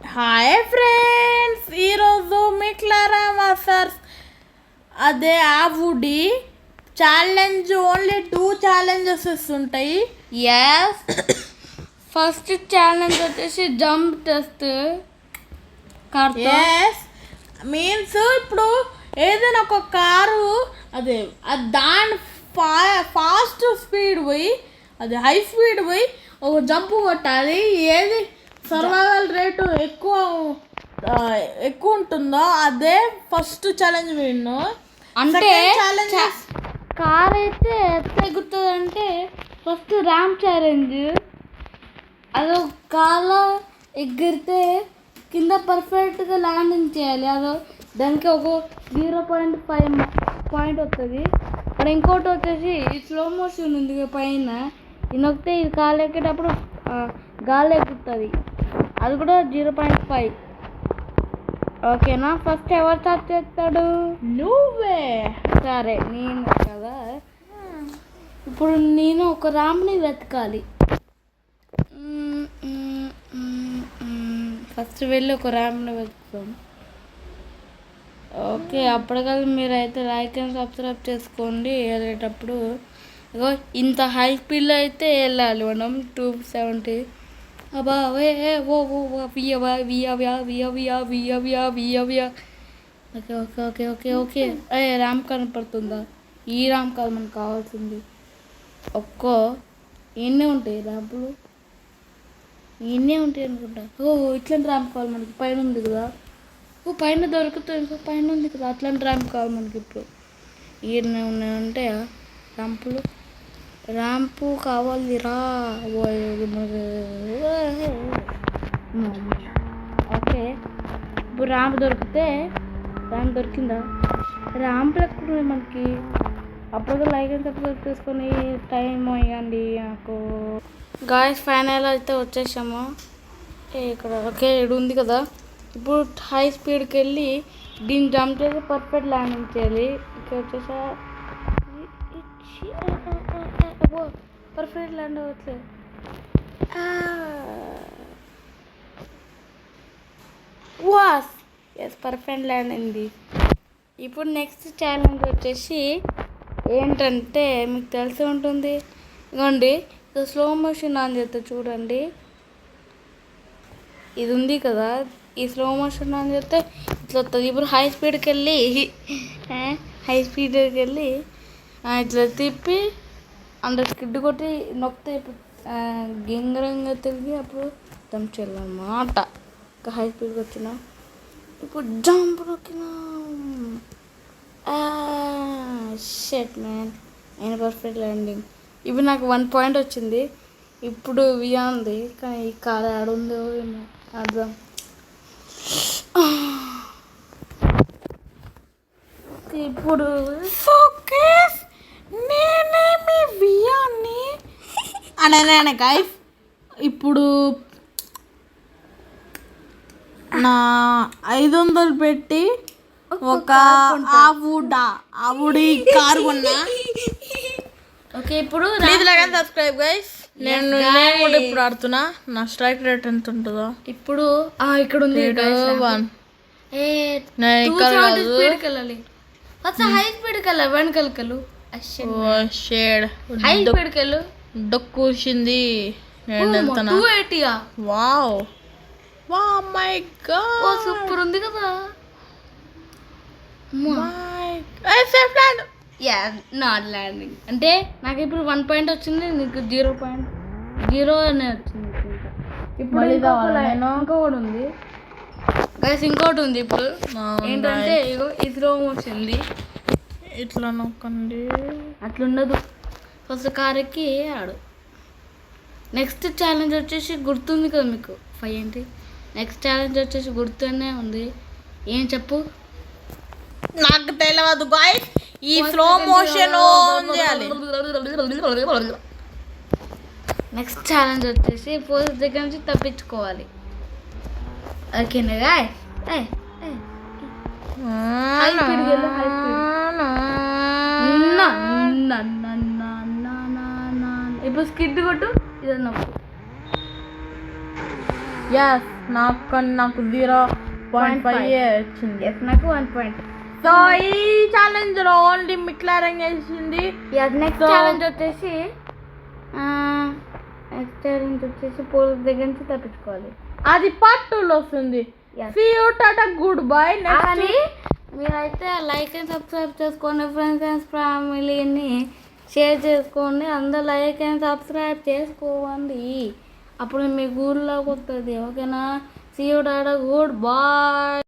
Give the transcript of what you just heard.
Hi friends, ఈరోజు మిక్లారా masters అదే ఆ వుడి ఛాలెంజ్. ఓన్లీ 2 ఛాలెంజెస్ ఉంటాయి. ఎస్ ఫస్ట్ ఛాలెంజ్ వచ్చేసి జంప్ టెస్ట్. ఎస్ మీన్స్ ఇప్పుడు ఏదైనా ఒక కారు అదే దాని ఫాస్ట్ స్పీడ్ పోయి అది హై స్పీడ్ పోయి ఒక జంప్ కొట్టాలి. ఏది సర్వైవల్ రేటు ఎక్కువ ఉంటుందో అదే ఫస్ట్ ఛాలెంజ్ విన్. అంటే కార్ అయితే ఎట్లా ఎగురుతుంది అంటే ఫస్ట్ ర్యాంప్ ఛాలెంజ్. అదో కార్లో ఎగిరితే కింద పర్ఫెక్ట్గా ల్యాండింగ్ చేయాలి. అదో దానికి ఒక 0.5 పాయింట్ వస్తుంది. మరి ఇంకోటి వచ్చేసి స్లో మోషన్ ఉంది పైన, ఇనొక్కితే ఇది కాలు ఎక్కేటప్పుడు గాలి ఎక్కుతుంది, అది కూడా 0.5. ఓకేనా? ఫస్ట్ ఎవరు స్టార్ట్ చేస్తాడు? నువ్వే. సరే నేను కదా. ఇప్పుడు నేను ఒక ర్యాంప్ని వెతకాలి. ఫస్ట్ వెళ్ళి ఒక ర్యాంప్ని వెతుకుతాం. ఓకే, అప్పటికల్లా మీరైతే లైక్ అండ్ సబ్స్క్రైబ్ చేసుకోండి. వెళ్ళేటప్పుడు ఇగో ఇంత హై స్పీడ్లో అయితే వెళ్ళాలి మనం. 270. అబ్బా okay okay okay okay okay ramp కనపడుతుందా? ఈ ర్యాంప్ కాదు మనకు కావాల్సింది. ఎన్నే ఉంటాయి ర్యాంపులు, ఎన్నే ఉంటాయి అనుకుంటా. ఇట్లాంటి ర్యాంప్ కావాలి మనకి. పైన ఉంది కదా, పైన దొరుకుతుంది. ఇంకో పైన ఉంది కదా, అట్లాంటి ర్యాంప్ కావాలి మనకి. ఇప్పుడు ఈయన ఉన్నాయంటే ర్యాంపులు, ర్యాంపు కావాలి రా. ఓకే, ఇప్పుడు ర్యాంప్ దొరికిందా? ర్యాంపులు ఎక్కడ మనకి? అప్పుడు లైక్ అండ్ సబ్స్క్రైబ్ చేసుకొని టైం ఇవ్వండి నాకు. గాయస్ ఫైనల్ అయితే వచ్చేసాము ఇక్కడ. ఓకే, ఇది ఉంది కదా. ఇప్పుడు హై స్పీడ్కి వెళ్ళి దీన్ని జంప్ చేసి పర్ఫెక్ట్ ల్యాండింగ్ చేయాలి. ఇక్కడ వచ్చేసా పర్ఫెక్ట్ ల్యాండ్ అవ్వట్లేదు. వాస్ ఎస్ పర్ఫెక్ట్ ల్యాండ్ అయింది. ఇప్పుడు నెక్స్ట్ ఛాలెంజ్ వచ్చేసి ఏంటంటే మీకు తెలిసి ఉంటుంది. ఇదిగోండి, ఇది స్లో మోషన్ ఆన్ చేస్తే చూడండి. ఇది ఉంది కదా, ఈ స్లో మోషన్ ఆన్ చేస్తే ఇట్లా వస్తుంది. ఇప్పుడు హై స్పీడ్కి వెళ్ళి ఇట్లా తిప్పి అందులో స్కిడ్ కొట్టి నొక్కితే గింగరంగా తిరిగి అప్పుడు జంప్ చేయాలన్నమాట. ఇంకా హై స్పీడ్కి వచ్చినా ఇప్పుడు జంప్ నొక్కినా. షెట్ మ్యాన్, అయిన పర్ఫెక్ట్ ల్యాండింగ్. ఇప్పుడు నాకు 1 పాయింట్ వచ్చింది. ఇప్పుడు వియా ఉంది, కానీ ఈ కార్ ఆడుందో అర్థం. ఇప్పుడు నేనేమి వియాన్ని అనే గైస్. ఇప్పుడు నా 500 పెట్టి ఒక ఆవుడి కారు కొన్నా. ఓకే, ఇప్పుడు సబ్స్క్రైబ్ గైస్. నేను కూడా ఇప్పుడు ఆడుతున్నా. నా స్ట్రైక్ రేట్ ఎంత ఉంటుందో ఇప్పుడు ఇక్కడ ఉంది. 1 వెళ్ళాలి. హై స్పీడ్కి వెళ్ళాలి. వెనకలు షేడ్ హై స్పీడ్కి వెళ్ళు. డొక్కుసింది. నేను వెళ్తాను. 280. వావ్ మై గాడ్, సూపర్ ఉంది కదా. నాట్ ల్యాండింగ్ అంటే నాకు ఇప్పుడు 1 పాయింట్ వచ్చింది, నీకు 0.0 అనే వచ్చింది. ఇప్పుడు ఇంకొకటి ఉంది గైస్, ఇంకోటి ఉంది. ఇప్పుడు ఏంటంటే ఇగో ఈ స్లో మోషన్ ఇట్లా నొక్కండి. అట్లుండదు, ఫస్ట్ కార్ ఎక్కి ఆడు. నెక్స్ట్ ఛాలెంజ్ వచ్చేసి గుర్తుంది కదా మీకు 5 ఏంటి. నెక్స్ట్ ఛాలెంజ్ వచ్చేసి గుర్తునే ఉంది. ఏం చెప్పు? నాకు తెలియదు గాయ్స్. ఈ స్లో మోషన్ చేయాలి. నెక్స్ట్ ఛాలెంజ్ వచ్చేసి పోలీస్ దగ్గర నుంచి తప్పించుకోవాలి. ఓకేనా గాయ్స్? ఇప్పుడు స్కిడ్ కొట్టు. ఇదన్నా ఎస్ నాకు 0.5 వచ్చింది. ఎస్ నాకు 1 పాయింట్. సో ఈ ఛాలెంజ్ లో ఓన్లీ మిక్లారెన్ చేసింది. నెక్స్ట్ ఛాలెంజ్ వచ్చేసి పోలీస్ దగ్గర నుంచి తప్పించుకోవాలి. అది పార్ట్ 2లో వస్తుంది. See you, tata, goodbye. కానీ మీరైతే లైక్ అండ్ సబ్స్క్రైబ్ చేసుకోండి, ఫ్రెండ్స్ అండ్ ఫ్యామిలీని షేర్ చేసుకోండి, అందరు లైక్ అండ్ సబ్స్క్రైబ్ చేసుకోండి, అప్పుడు మీ ఊర్లోకి వస్తుంది. ఓకేనా? See you, tata, goodbye.